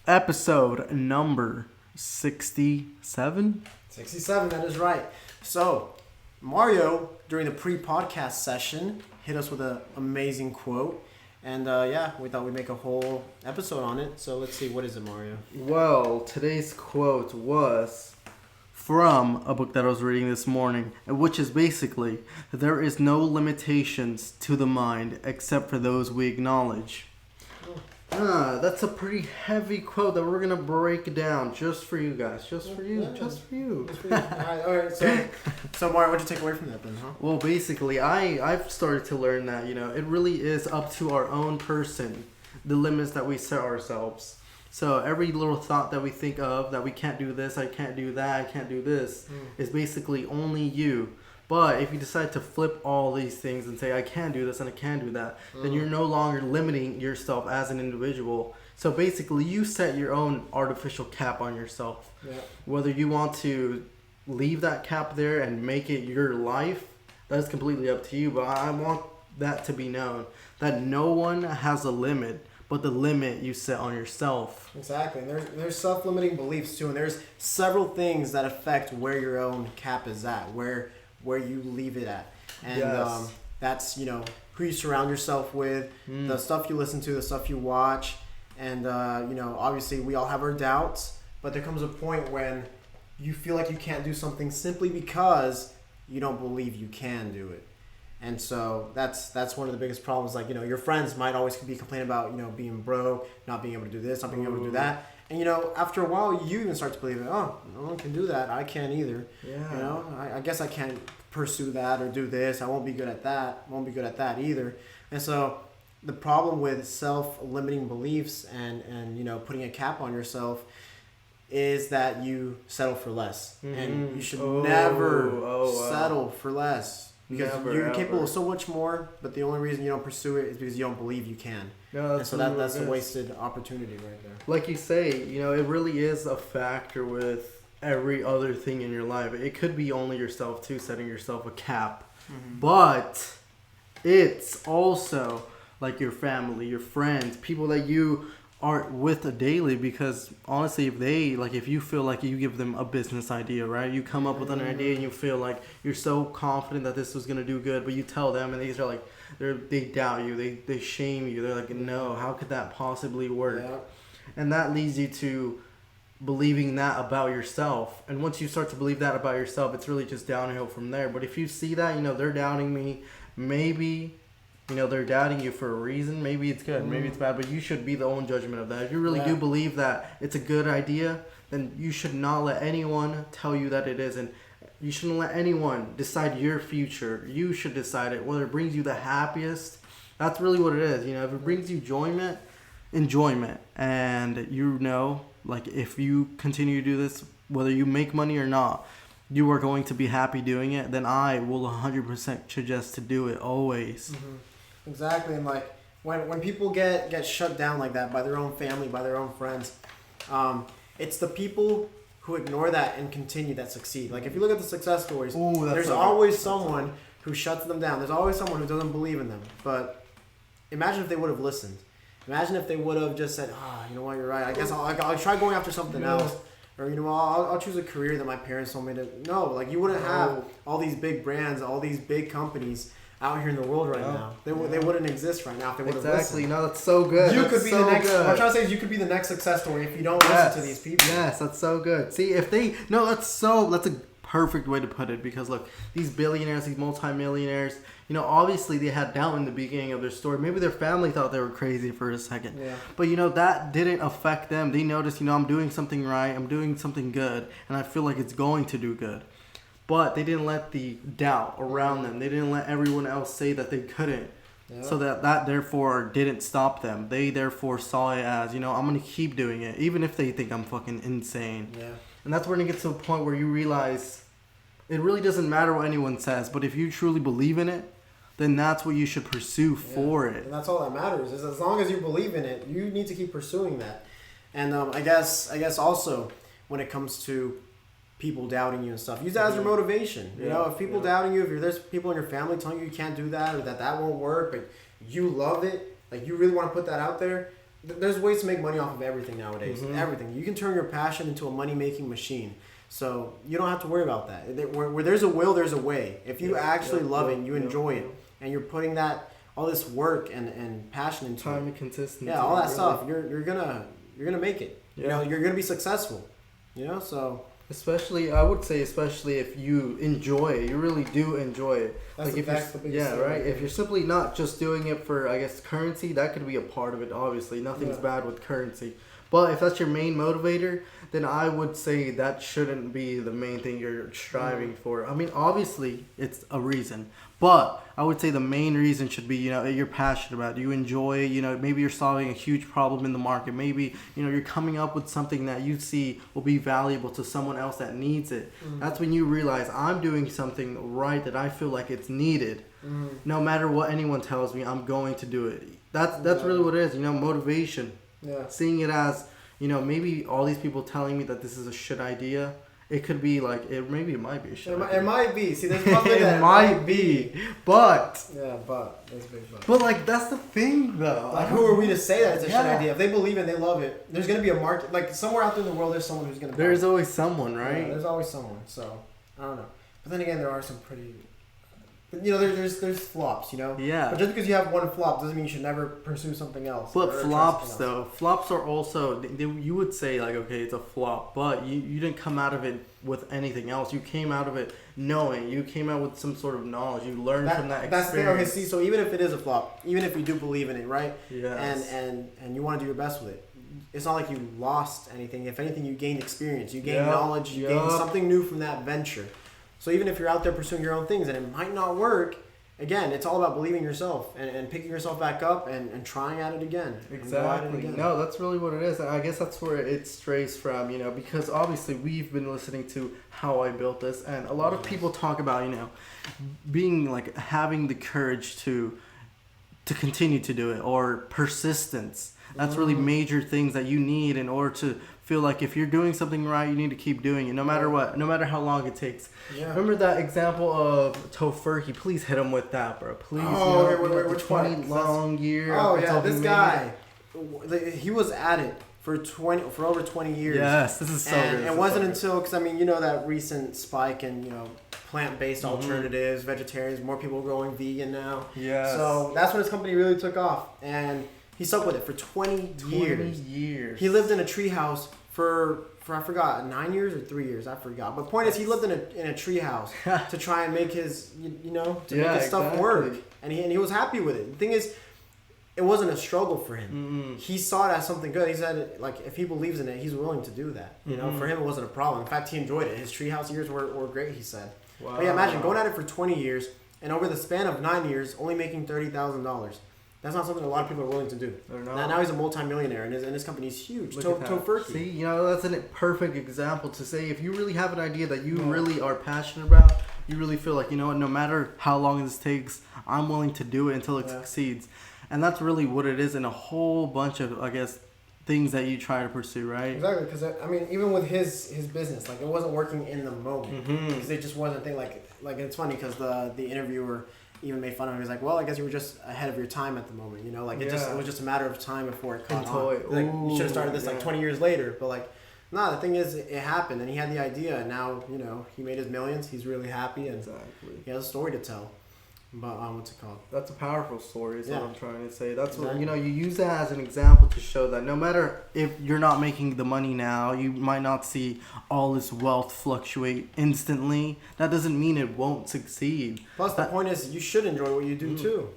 episode number 67. 67, that is right. So, Mario, during the pre-podcast session, hit us with an amazing quote. And we thought we'd make a whole episode on it. So let's see, what is it, Mario? Well, today's quote was from a book that I was reading this morning, which is basically, there is no limitations to the mind except for those we acknowledge. That's a pretty heavy quote that we're going to break down just for you guys. Just for you. All right. So Mario, what'd you take away from that then, huh? Well, basically, I've started to learn that, it really is up to our own person, the limits that we set ourselves. So every little thought that we think of, that we can't do this, I can't do that, I can't do this, is basically only you. But if you decide to flip all these things and say, I can do this and I can do that, then you're no longer limiting yourself as an individual. So basically, you set your own artificial cap on yourself. Yeah. Whether you want to leave that cap there and make it your life, that is completely up to you. But I want that to be known, that no one has a limit, but the limit you set on yourself. Exactly. And there's self-limiting beliefs too. And there's several things that affect where your own cap is at, where you leave it at. And yes. That's, who you surround yourself with, the stuff you listen to, the stuff you watch. And, obviously we all have our doubts, but there comes a point when you feel like you can't do something simply because you don't believe you can do it. And so that's one of the biggest problems. Like, your friends might always be complaining about, being broke, not being able to do this, not being able to do that. And, after a while, you even start to believe, oh, no one can do that. I can't either. Yeah. I guess I can't pursue that or do this. I won't be good at that. Won't be good at that either. And so the problem with self-limiting beliefs and putting a cap on yourself is that you settle for less. And you should never settle for less. Because you're capable of so much more, but the only reason you don't pursue it is because you don't believe you can. No, and so that's a wasted opportunity right there. Like you say, it really is a factor with every other thing in your life. It could be only yourself too, setting yourself a cap. But it's also like your family, your friends, people that you aren't with daily, because honestly, if you feel like you give them a business idea, right? You come up with an idea and you feel like you're so confident that this was going to do good, but you tell them and these are like, they doubt you, they shame you. They're like, no, how could that possibly work? Yeah. And that leads you to believing that about yourself. And once you start to believe that about yourself, it's really just downhill from there. But if you see that, they're doubting me, maybe they're doubting you for a reason. Maybe it's good, maybe it's bad, but you should be the own judgment of that. If you really do believe that it's a good idea, then you should not let anyone tell you that it isn't. You shouldn't let anyone decide your future. You should decide it, whether it brings you the happiest. That's really what it is. If it brings you enjoyment. And if you continue to do this, whether you make money or not, you are going to be happy doing it, then I will 100% suggest to do it always. Exactly. And when people get shut down like that by their own family, by their own friends, it's the people who ignore that and continue that succeed. Like if you look at the success stories, there's always someone who shuts them down. There's always someone who doesn't believe in them. But imagine if they would have listened. Imagine if they would have just said, you know what, you're right. I guess I'll try going after something else. Or, I'll choose a career that my parents told me to. No, you wouldn't have all these big brands, all these big companies out here in the world right now. They wouldn't exist right now if they would have listened. Exactly. No, that's so good. You could be the next. What I'm trying to say is you could be the next success story if you don't listen to these people. Yes, that's so good. See, that's a perfect way to put it, because look, these billionaires, these multimillionaires, obviously they had doubt in the beginning of their story. Maybe their family thought they were crazy for a second. Yeah. But that didn't affect them. They noticed, I'm doing something right, I'm doing something good, and I feel like it's going to do good. But they didn't let the doubt around them. They didn't let everyone else say that they couldn't. Yeah. So that therefore didn't stop them. They therefore saw it as, I'm going to keep doing it, even if they think I'm fucking insane. Yeah. And that's when it gets to a point where you realize it really doesn't matter what anyone says, but if you truly believe in it, then that's what you should pursue for it. And that's all that matters, is as long as you believe in it, you need to keep pursuing that. And I guess also when it comes to people doubting you and stuff, use that as your motivation. If people doubting you, if there's people in your family telling you can't do that or that won't work, but you love it, you really want to put that out there, there's ways to make money off of everything nowadays. Mm-hmm. Everything. You can turn your passion into a money-making machine. So you don't have to worry about that. Where there's a will, there's a way. If you actually love it and you enjoy it, and you're putting that all this work and passion into time and consistency. all that stuff, you're gonna make it. Yeah. You know, you're gonna be successful. You know, so. Especially, I would say, especially if you enjoy it, you really do enjoy it. That's like the biggest thing. right. If you're simply not just doing it for, I guess, currency, that could be a part of it. Obviously, nothing's bad with currency. But if that's your main motivator, then I would say that shouldn't be the main thing you're striving for. I mean, obviously, it's a reason. But I would say the main reason should be, you're passionate about it. You enjoy it. Maybe you're solving a huge problem in the market. Maybe, you're coming up with something that you see will be valuable to someone else that needs it. That's when you realize I'm doing something right that I feel like it's needed. No matter what anyone tells me, I'm going to do it. That's really what it is, motivation. Yeah. Seeing it as, maybe all these people telling me that this is a shit idea. It could be like, it might be a shit idea. It might be. See, there's one thing it might be. But. Yeah, but. That's a big but. But, like, that's the thing, though. Like, who are we to say that it's a shit idea? If they believe it and they love it, there's going to be a market. Like, somewhere out there in the world, there's someone who's going to There's always someone, right? Yeah, there's always someone. So, I don't know. But then again, there are some pretty... there's flops, Yeah. But just because you have one flop doesn't mean you should never pursue something else. But flops are also, you would say, like, okay, it's a flop, but you didn't come out of it with anything else. You came out of it knowing. You came out with some sort of knowledge. You learned from that experience. That's the thing. Okay, see, so even if it is a flop, even if you do believe in it, right? Yes. And you want to do your best with it, it's not like you lost anything. If anything, you gained experience. You gained knowledge. You gained something new from that venture. So even if you're out there pursuing your own things and it might not work, again, it's all about believing in yourself and picking yourself back up and trying at it again. Exactly. No, that's really what it is. And I guess that's where it strays from, because obviously we've been listening to How I Built This, and a lot of people talk about, being like having the courage to continue to do it, or persistence. That's really major things that you need in order to feel like if you're doing something right, you need to keep doing it, no matter what, no matter how long it takes. Yeah. Remember that example of Tofurky? Please hit him with that, bro. Please. Which 20 long years. Oh yeah, this guy, he was at it for over 20 years. Yes, this is so good. And it wasn't until, because that recent spike in plant-based alternatives, vegetarians, more people going vegan now. Yeah. So that's when his company really took off, and he stuck with it for 20 years. He lived in a treehouse for I forgot, 9 years or 3 years, I forgot. But point is, he lived in a treehouse to try and make his make his stuff work, and he was happy with it. The thing is, it wasn't a struggle for him. Mm-hmm. He saw it as something good. He said, like, if he believes in it, he's willing to do that. For him, it wasn't a problem. In fact, he enjoyed it. His treehouse years were great, he said. Wow. But yeah, imagine going at it for 20 years, and over the span of 9 years, only making $30,000. That's not something a lot of people are willing to do. Now he's a multimillionaire, and his company's huge. Tofurky. See, that's a perfect example to say if you really have an idea that you really are passionate about, you really feel like, no matter how long this takes, I'm willing to do it until it succeeds. And that's really what it is in a whole bunch of, I guess, things that you try to pursue, right? Exactly, because, even with his business, like, it wasn't working in the moment. Because it just wasn't a thing. Like it's funny because the interviewer even made fun of him. He was like, well, I guess you were just ahead of your time at the moment, it was just a matter of time before it caught on. Like, you should have started this 20 years later, but the thing is, it happened, and he had the idea, and now, he made his millions, he's really happy, and he has a story to tell. But what's it called? That's a powerful story is what I'm trying to say. That's what, you use that as an example to show that no matter if you're not making the money now, you might not see all this wealth fluctuate instantly. That doesn't mean it won't succeed. Plus, the point is, you should enjoy what you do too.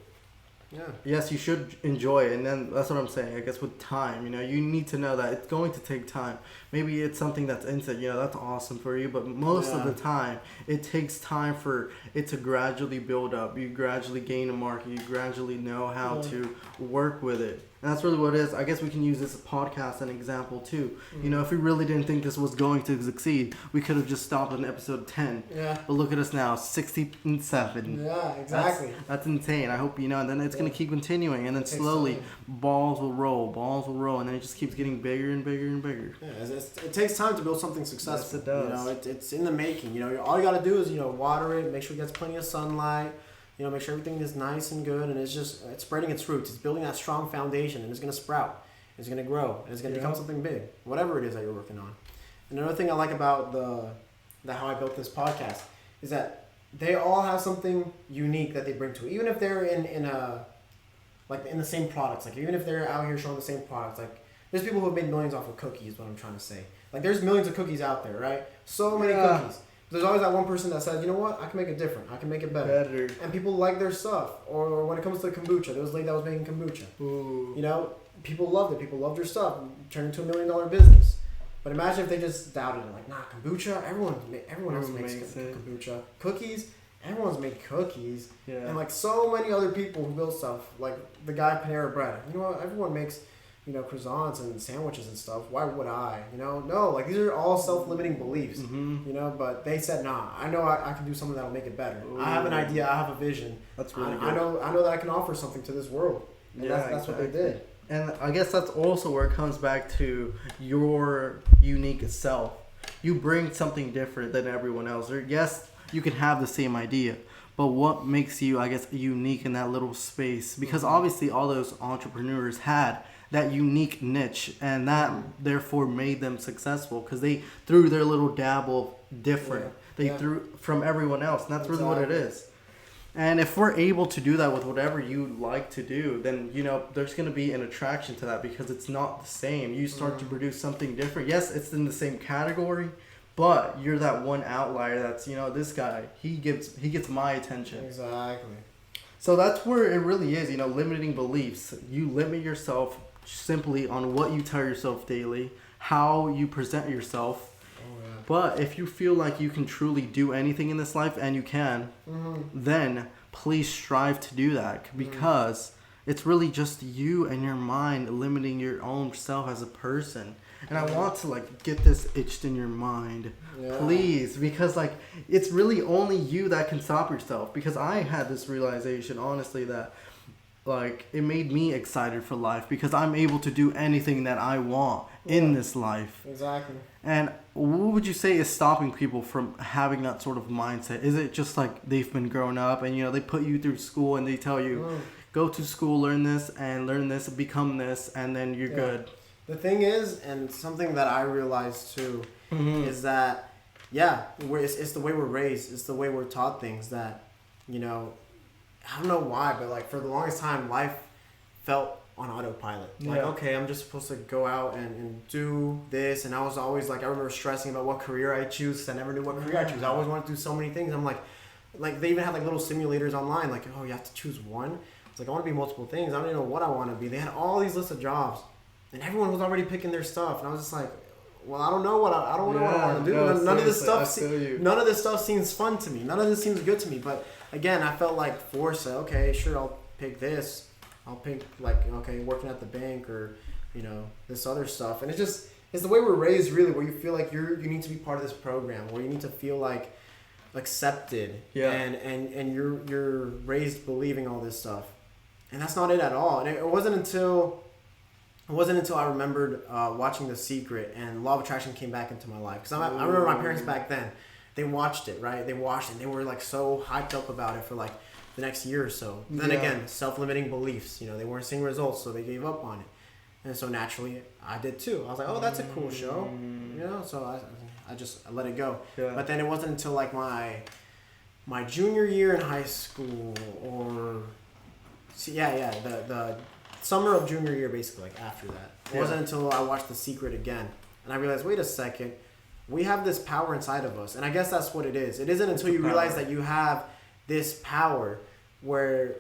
Yeah. Yes, you should enjoy it, and then that's what I'm saying. I guess with time, you need to know that it's going to take time. Maybe it's something that's instant, that's awesome for you, but most of the time, it takes time for it to gradually build up. You gradually gain a market. You gradually know how to work with it. And that's really what it is. I guess we can use this podcast as an example too. If we really didn't think this was going to succeed, we could have just stopped on episode 10. Yeah. But look at us now, 67. Yeah, exactly. That's insane. I hope and then it's going to keep continuing, and then slowly balls will roll, and then it just keeps getting bigger and bigger and bigger. Yeah, it takes time to build something successful. Yes, it does. It's in the making. All you got to do is water it, make sure it gets plenty of sunlight. Make sure everything is nice and good, and it's spreading its roots. It's building that strong foundation, and it's going to sprout. It's going to grow. And it's going to become something big. Whatever it is that you're working on. And another thing I like about the how I built this podcast is that they all have something unique that they bring to it. Even if they're in the same products. Like even if they're out here showing the same products. Like there's people who have made millions off of cookies, what I'm trying to say. Like there's millions of cookies out there, right? So many cookies. There's always that one person that says, you know what, I can make it different. I can make it better. And people like their stuff. Or when it comes to kombucha, there was a lady that was making kombucha. Ooh. You know, people loved it. People loved her stuff. Turned into $1 million business. But imagine if they just doubted it. Like, nah, kombucha, everyone else makes kombucha. Cookies, everyone's made cookies. Yeah. And like so many other people who build stuff, like the guy Panera Bread. You know what, everyone makes, you know, croissants and sandwiches and stuff. Why would I? You know, no, like these are all self-limiting beliefs, you know, but they said, nah, I know I can do something that'll make it better. Ooh. I have an idea, I have a vision. That's really good. I know that I can offer something to this world. And that's what they did. And I guess that's also where it comes back to your unique self. You bring something different than everyone else. Or yes, you can have the same idea, but what makes you, I guess, unique in that little space? Because obviously all those entrepreneurs had that unique niche, and that therefore made them successful because they threw their little dabble different. They threw from everyone else, and that's really what it is. And if we're able to do that with whatever you like to do, then, you know, there's going to be an attraction to that because it's not the same. You start to produce something different. Yes, it's in the same category, but you're that one outlier that's, you know, this guy, he gets my attention. Exactly. So that's where it really is, you know, limiting beliefs. You limit yourself simply on what you tell yourself daily, how you present yourself. But if you feel like you can truly do anything in this life, and you can, then please strive to do that because it's really just you and your mind limiting your own self as a person. And I want to like get this itched in your mind, please, because like it's really only you that can stop yourself. Because I had this realization, honestly, that like it made me excited for life because I'm able to do anything that I want in this life. Exactly. And what would you say is stopping people from having that sort of mindset? Is it just like they've been growing up and, you know, they put you through school and they tell you, go to school, learn this, become this, and then you're good? The thing is, and something that I realized too, is that, it's the way we're raised. It's the way we're taught things that, you know, I don't know why, but like for the longest time, life felt on autopilot. Like, okay, I'm just supposed to go out and do this. And I was always like, I remember stressing about what career I choose because I never knew what career I choose. I always wanted to do so many things. I'm like they even had like little simulators online. Like, oh, you have to choose one. It's like, I want to be multiple things. I don't even know what I want to be. They had all these lists of jobs and everyone was already picking their stuff. And I was just like, well, I don't know what I want to do. No, none of this stuff seems fun to me. None of this seems good to me. But again, I felt like forced. Okay, sure, I'll pick this. I'll pick like, okay, working at the bank or, you know, this other stuff. And it's the way we're raised really, where you feel like you need to be part of this program, where you need to feel like accepted and you're raised believing all this stuff. And that's not it at all. And it wasn't until I remembered watching The Secret and Law of Attraction came back into my life. Because I remember my parents back then, they watched it, right? They watched it and they were like so hyped up about it for like the next year or so. Then again, self-limiting beliefs. You know, they weren't seeing results, so they gave up on it. And so naturally, I did too. I was like, oh, that's a cool show. You know, so I just let it go. Yeah. But then it wasn't until like my junior year in high school or... the summer of junior year, basically, like after that. It wasn't until I watched The Secret again. And I realized, wait a second, we have this power inside of us. And I guess that's what it is. It isn't until you realize that you have this power where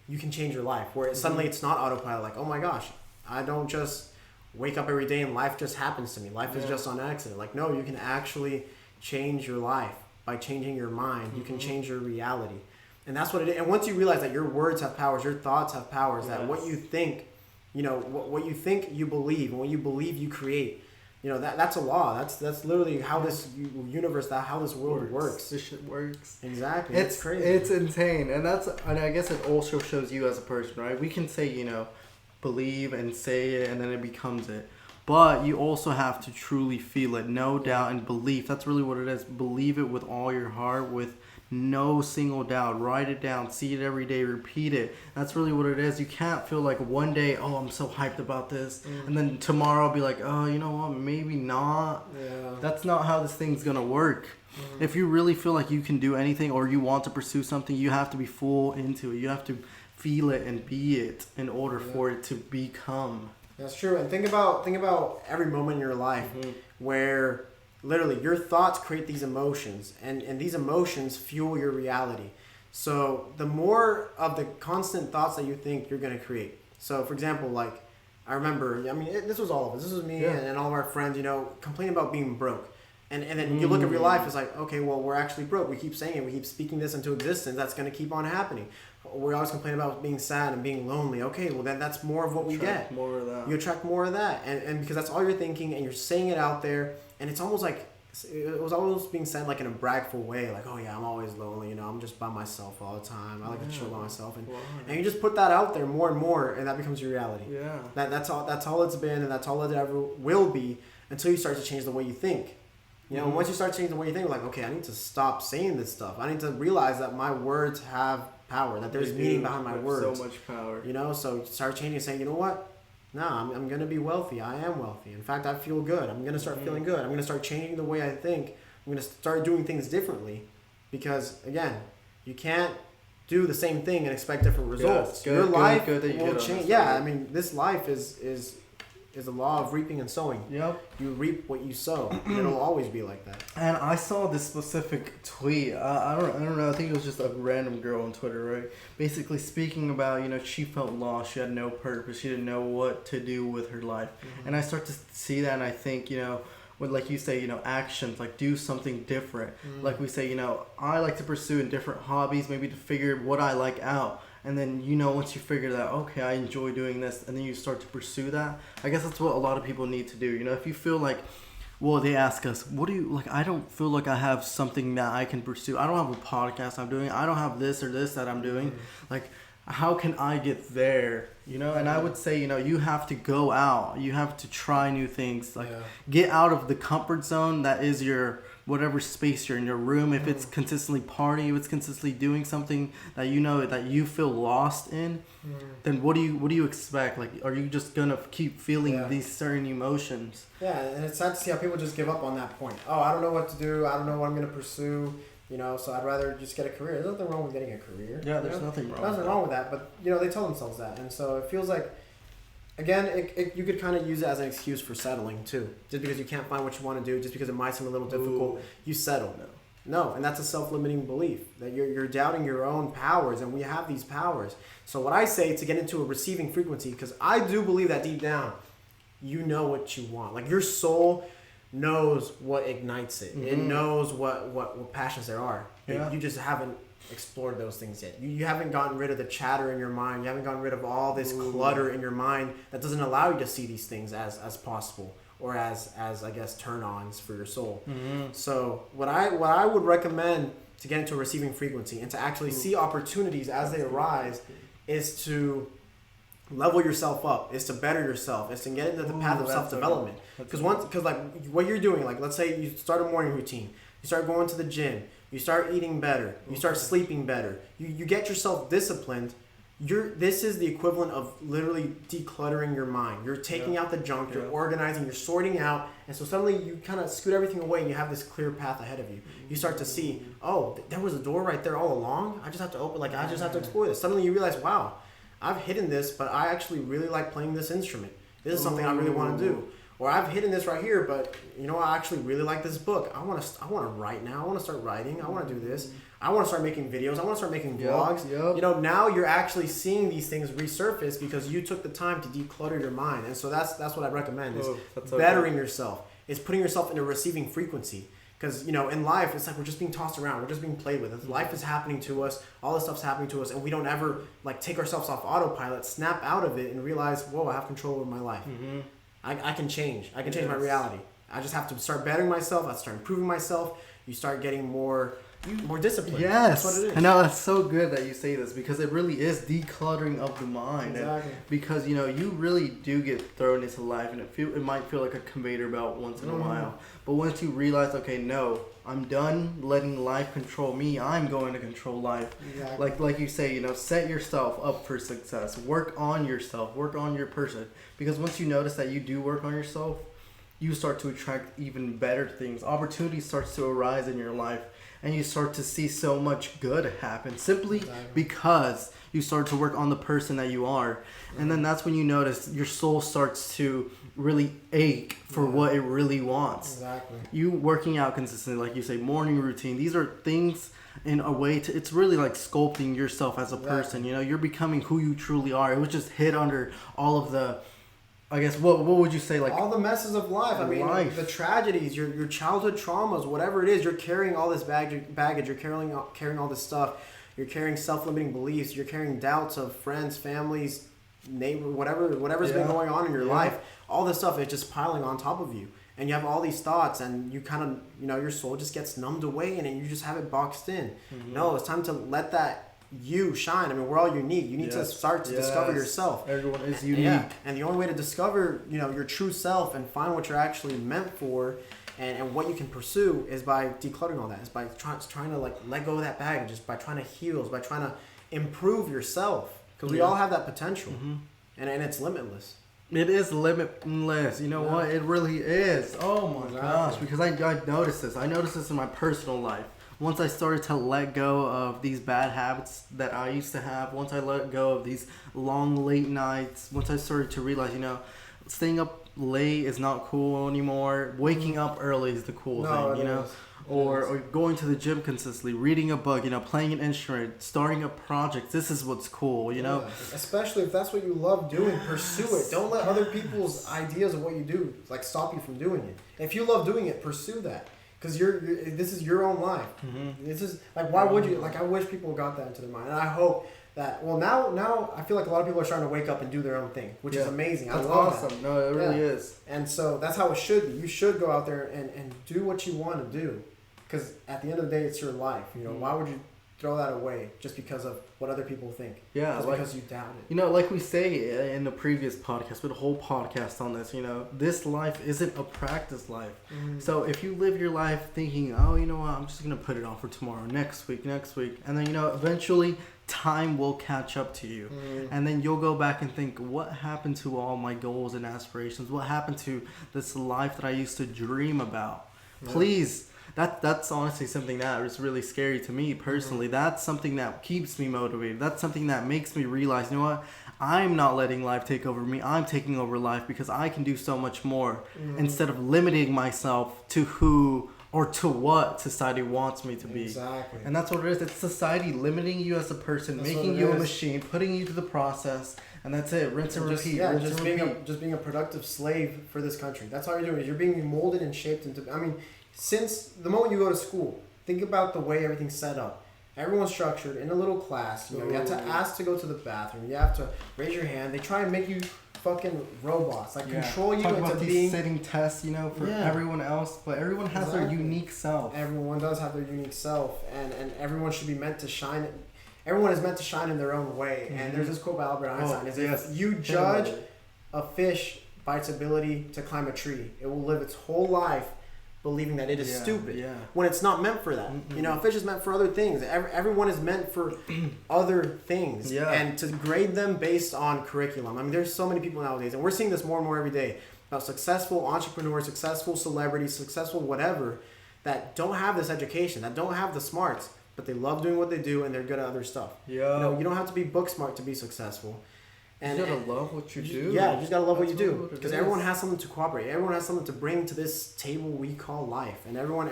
you can change your life, where suddenly it's not autopilot, like, oh my gosh, I don't just wake up every day and life just happens to me. Life is just on accident. Like, no, you can actually change your life by changing your mind. You can change your reality. And that's what it is. And once you realize that your words have powers, your thoughts have powers, that what you think, you know, what you think you believe, and what you believe you create, you know, that's a law. That's literally how this universe, how this world works. This shit works. Exactly. It's crazy. It's insane. And I guess it also shows you as a person, right? We can say, you know, believe and say it and then it becomes it. But you also have to truly feel it. No doubt and belief. That's really what it is. Believe it with all your heart, with no single doubt. Write it down, see it every day, repeat it. That's really what it is. You can't feel like one day, oh, I'm so hyped about this, and then tomorrow I'll be like, oh, you know what, maybe not. Yeah. That's not how this thing's gonna work. If you really feel like you can do anything or you want to pursue something, you have to be full into it. You have to feel it and be it in order for it to become. That's true. And think about every moment in your life where literally your thoughts create these emotions, and these emotions fuel your reality. So the more of the constant thoughts that you think, you're going to create. So for example, like I remember, this was all of us. This was me and all of our friends, complaining about being broke. And then you look at real life, it's like, okay, well, we're actually broke. We keep saying it. We keep speaking this into existence. That's going to keep on happening. We always complain about being sad and being lonely. Okay, well, then that's more of what we get. More of that. You attract more of that. And because that's all you're thinking and you're saying it out there. And it's almost like, it was almost being said like in a bragful way. Like, oh, yeah, I'm always lonely. I'm just by myself all the time. I like to chill by myself. And you just put that out there more and more, and that becomes your reality. Yeah. That's all it's been, and that's all it ever will be until you start to change the way you think. Once you start changing the way you think, like, okay, I need to stop saying this stuff. I need to realize that my words have power, that there's meaning behind my words. So much power. So start changing and saying, you know what? No, I'm going to be wealthy. I am wealthy. In fact, I feel good. I'm going to start feeling good. I'm going to start changing the way I think. I'm going to start doing things differently because, again, you can't do the same thing and expect different results. Good, Your life good that you will change. Yeah, this life is the law of reaping and sowing. Yep. You reap what you sow. It'll always be like that. And I saw this specific tweet. I don't know. I think it was just a random girl on Twitter, right? Basically speaking about, she felt lost. She had no purpose. She didn't know what to do with her life. And I start to see that, and I think, when, like you say, actions, like do something different. Like we say, I like to pursue in different hobbies, maybe to figure what I like out. And then, once you figure that, okay, I enjoy doing this, and then you start to pursue that. I guess that's what a lot of people need to do. If you feel like, well, they ask us, what do you, like, I don't feel like I have something that I can pursue. I don't have a podcast I'm doing. I don't have this or this that I'm doing. Like, how can I get there? And I would say, you have to go out. You have to try new things. Like, get out of the comfort zone that is your whatever space you're in, your room. If it's consistently partying, if it's consistently doing something that that you feel lost in, then what do you expect? Like, are you just gonna keep feeling these certain emotions? Yeah, and it's sad to see how people just give up on that point. Oh, I don't know what to do. I don't know what I'm gonna pursue. So I'd rather just get a career. There's nothing wrong with getting a career. Yeah, there's nothing wrong. Nothing wrong with that, but they tell themselves that, and so it feels like, again, you could kind of use it as an excuse for settling too. Just because you can't find what you want to do, just because it might seem a little difficult, you settle. No, and that's a self-limiting belief that you're doubting your own powers, and we have these powers. So what I say to get into a receiving frequency, because I do believe that deep down, you know what you want. Like your soul knows what ignites it. It knows what passions there are. Yeah. You just haven't explored those things yet. You haven't gotten rid of the chatter in your mind. You haven't gotten rid of all this clutter in your mind that doesn't allow you to see these things as possible or as I guess turn-ons for your soul. So what I would recommend to get into a receiving frequency and to actually see opportunities as they arise is to level yourself up, is to better yourself, is to get into the path of self-development. Because like what you're doing, like let's say you start a morning routine, you start going to the gym, you start eating better, you start sleeping better, you get yourself disciplined. This is the equivalent of literally decluttering your mind. You're taking out the junk, you're organizing, you're sorting out, and so suddenly you kind of scoot everything away and you have this clear path ahead of you. You start to see, oh, there was a door right there all along. I just have to open, I just have to explore this. Suddenly you realize, wow, I've hidden this, but I actually really like playing this instrument. This is something I really want to do. Or I've hidden this right here, but I actually really like this book. I want to write now. I want to start writing. I want to do this. I want to start making videos. I want to start making vlogs. Yep. Now you're actually seeing these things resurface because you took the time to declutter your mind. And so that's what I recommend is bettering yourself. Is putting yourself in a receiving frequency. Because, in life, it's like we're just being tossed around. We're just being played with. Life is happening to us. All this stuff's happening to us. And we don't ever, take ourselves off autopilot, snap out of it, and realize, whoa, I have control over my life. I can change. I can change my reality. I just have to start bettering myself. I start improving myself. You start getting more more discipline. Yes, That's what it is. I know, that's so good that you say this, because it really is decluttering of the mind. Exactly. And because you really do get thrown into life, and it might feel like a conveyor belt once in a while. But once you realize, okay, no, I'm done letting life control me. I'm going to control life. Exactly. Like you say, set yourself up for success. Work on yourself. Work on your person. Because once you notice that you do work on yourself, you start to attract even better things. Opportunity starts to arise in your life, and you start to see so much good happen simply because you start to work on the person that you are. And then that's when you notice your soul starts to really ache for what it really wants. Exactly. You working out consistently, like you say, morning routine. These are things in a way to, it's really like sculpting yourself as a person. You're becoming who you truly are. It was just hit under all of the, I guess, what would you say, like all the messes of life. I mean, the tragedies, your childhood traumas, whatever it is, you're carrying all this baggage. You're carrying all this stuff. You're carrying self-limiting beliefs. You're carrying doubts of friends, families, neighbor, whatever's been going on in your life. All this stuff is just piling on top of you, and you have all these thoughts, and you kind of, your soul just gets numbed away, and you just have it boxed in. No, it's time to let that you shine. I mean, we're all unique. You need to start to discover yourself. Everyone is unique. And the only way to discover, your true self and find what you're actually meant for and what you can pursue is by decluttering all that. It's by trying to let go of that baggage. It's by trying to heal. It's by trying to improve yourself. Because we all have that potential. And it's limitless. It is limitless. You know what? It really is. Oh my gosh. Because I noticed this. I noticed this in my personal life. Once I started to let go of these bad habits that I used to have, once I let go of these long late nights, once I started to realize, staying up late is not cool anymore. Waking up early is the cool thing, or going to the gym consistently, reading a book, playing an instrument, starting a project. This is what's cool, Especially if that's what you love doing, pursue it. Don't let other people's ideas of what you do stop you from doing it. If you love doing it, pursue that. Because this is your own life. This is why would you? I wish people got that into their mind, and I hope that. Well, now I feel like a lot of people are starting to wake up and do their own thing, which is amazing. That's I love awesome. That. No, it really is. And so that's how it should be. You should go out there and do what you want to do, because at the end of the day, it's your life. Why would you throw that away just because of what other people think? Yeah, just because you doubt it. Like we say in the previous podcast, with a whole podcast on this, this life isn't a practice life. So if you live your life thinking, oh, you know what, I'm just gonna put it off for tomorrow, next week, and then eventually time will catch up to you, and then you'll go back and think, what happened to all my goals and aspirations? What happened to this life that I used to dream about? Please. That's honestly something that is really scary to me personally. That's something that keeps me motivated. That's something that makes me realize, you know what? I'm not letting life take over me. I'm taking over life, because I can do so much more instead of limiting myself to who or to what society wants me to be. Exactly. And that's what it is. It's society limiting you as a person, making you a machine, putting you to the process, and that's it. Rinse and repeat. Just being a productive slave for this country. That's all you're doing. Is you're being molded and shaped into. I mean, since the moment you go to school, think about the way everything's set up. Everyone's structured in a little class. You have to ask to go to the bathroom. You have to raise your hand. They try and make you fucking robots. Control you into into these being sitting tests, for everyone else. But everyone has their unique self. Everyone does have their unique self, and everyone should be meant to shine. Everyone is meant to shine in their own way. And there's this quote by Albert Einstein: if you judge a fish by its ability to climb a tree, it will live its whole life believing that it is stupid when it's not meant for that. A fish is meant for other things. Everyone is meant for other things, and to grade them based on curriculum. I mean, there's so many people nowadays, and we're seeing this more and more every day, about successful entrepreneurs, successful celebrities, successful whatever, that don't have this education, that don't have the smarts, but they love doing what they do and they're good at other stuff. You don't have to be book smart to be successful. And, you gotta love what you do. Yeah, you just gotta love what you do, because everyone has something to cooperate. Everyone has something to bring to this table we call life, and everyone,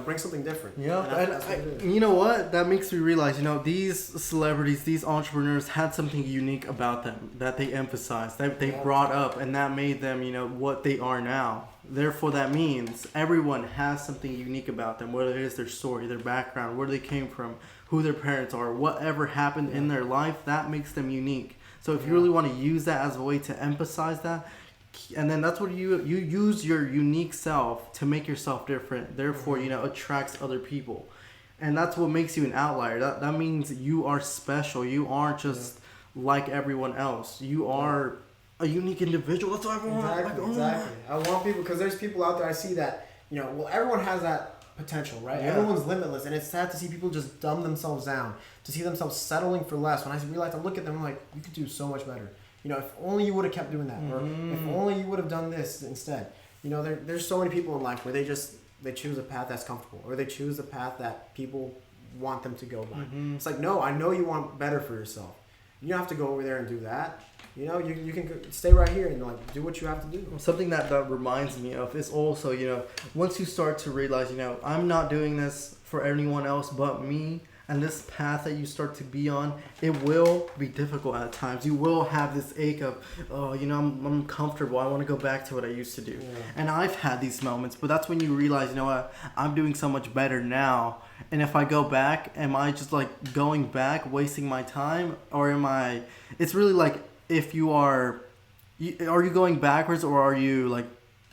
brings something different. You know what? That makes me realize, these celebrities, these entrepreneurs had something unique about them that they emphasized, that they brought up, and that made them, what they are now. Therefore, that means everyone has something unique about them, whether it is their story, their background, where they came from, who their parents are, whatever happened in their life, that makes them unique. So if you really want to use that as a way to emphasize that, and then that's what you use your unique self to make yourself different, therefore, attracts other people. And that's what makes you an outlier. That means you are special. You aren't just like everyone else. You are a unique individual. That's what everyone Exactly. I want people, because there's people out there I see that, well, everyone has that potential, right? Yeah. Everyone's limitless, and it's sad to see people just dumb themselves down, to see themselves settling for less. When I realize, I look at them, I'm like, you could do so much better. If only you would have kept doing that, or if only you would have done this instead. There's so many people in life where they choose a path that's comfortable, or they choose a path that people want them to go by. It's like, no, I know you want better for yourself. You don't have to go over there and do that. You can stay right here and do what you have to do. Something that reminds me of is also, once you start to realize, I'm not doing this for anyone else but me, and this path that you start to be on, it will be difficult at times. You will have this ache of, I'm comfortable. I want to go back to what I used to do. Yeah. And I've had these moments, but that's when you realize, what, I'm doing so much better now. And if I go back, am I just going back, wasting my time? Or it's really if you are you going backwards, or are you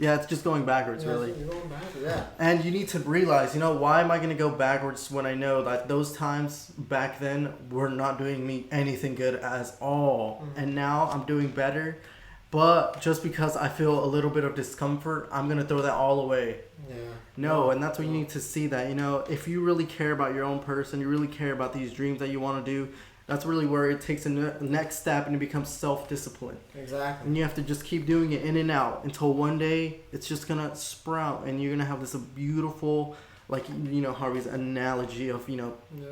it's just going backwards, really. You're going backwards, yeah. And you need to realize, why am I going to go backwards when I know that those times back then were not doing me anything good at all. And now I'm doing better. But just because I feel a little bit of discomfort, I'm going to throw that all away. Yeah. No, and that's when you need to see that, if you really care about your own person, you really care about these dreams that you want to do, that's really where it takes a next step, and it becomes self-discipline. Exactly. And you have to just keep doing it in and out until one day it's just going to sprout, and you're going to have this beautiful, Harvey's analogy of,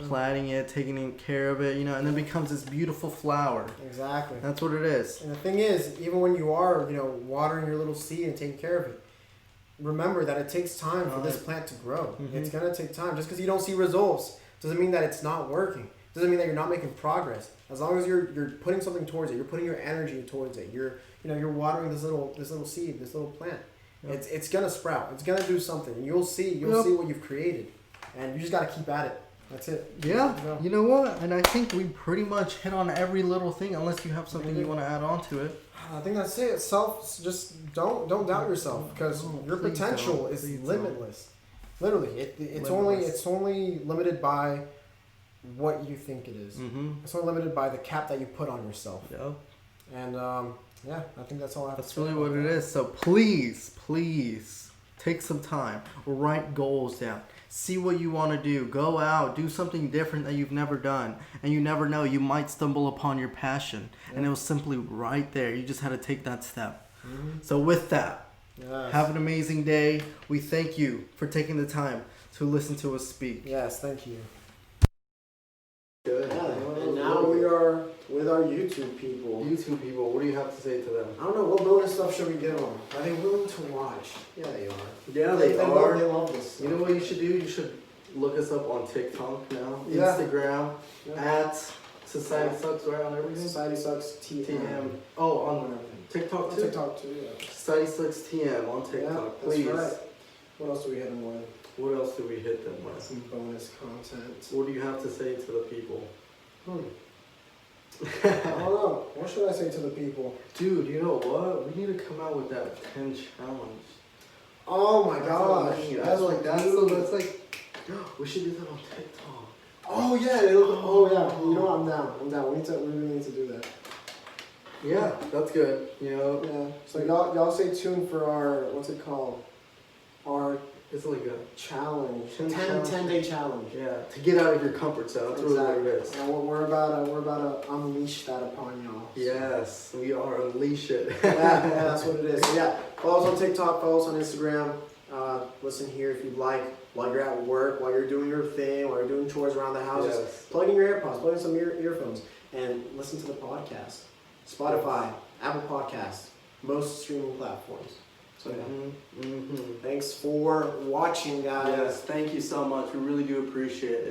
planting it, taking care of it, and then it becomes this beautiful flower. Exactly. That's what it is. And the thing is, even when you are, watering your little seed and taking care of it, remember that it takes time for this plant to grow. It's going to take time. Just because you don't see results doesn't mean that it's not working. Doesn't mean that you're not making progress. As long as you're putting something towards it, you're putting your energy towards it. You're watering this little seed, this little plant. Yep. It's gonna sprout. It's gonna do something. And you'll see what you've created, and you just gotta keep at it. That's it. Yeah. You know what? And I think we pretty much hit on every little thing, unless you have something you want to add on to it. I think that's it. Just don't doubt yourself, because your potential is limitless. Literally, it's only limited by what you think it is. It's only limited by the cap that you put on yourself. Yeah. And I think that's all I have to say. That's really what it is. So please take some time, write goals down, see what you want to do, go out, do something different that you've never done, and you never know, you might stumble upon your passion, and it was simply right there. You just had to take that step. So with that, have an amazing day. We thank you for taking the time to listen to us speak. Yes, thank you. Good. Yeah, and now we are with our YouTube people. What do you have to say to them? I don't know, what bonus stuff should we give them? Are they willing to watch? Yeah, they are. Yeah, they are. They love this stuff. You know what you should do? You should look us up on TikTok now, Instagram, at Society Sucks, right, on everything? Society Sucks TM. Oh, on TikTok too? TikTok too, yeah. Society Sucks TM on TikTok, please. That's right. What else do we hit them with? What else do we hit them with? Some bonus content. What do you have to say to the people? I don't know. What should I say to the people? Dude, you know what? We need to come out with that 10 challenge. Oh my gosh. That's like, we should do that on TikTok. Oh yeah. You know what? I'm down. We really need to do that. Yeah, that's good. Yeah. So y'all stay tuned for our, what's it called? It's like a challenge. 10-day challenge. Yeah, to get out of your comfort zone. That's really what it is. And we're about to unleash that upon y'all. So. Yes, we are. Unleash it. yeah, that's what it is. So yeah, follow us on TikTok, follow us on Instagram. Listen here if you'd like, while you're at work, while you're doing your thing, while you're doing chores around the house. Just plug in your AirPods, plug in some earphones, and listen to the podcast. Spotify, Apple Podcasts, most streaming platforms. So yeah. Thanks for watching, guys. Yes, thank you so much. We really do appreciate it.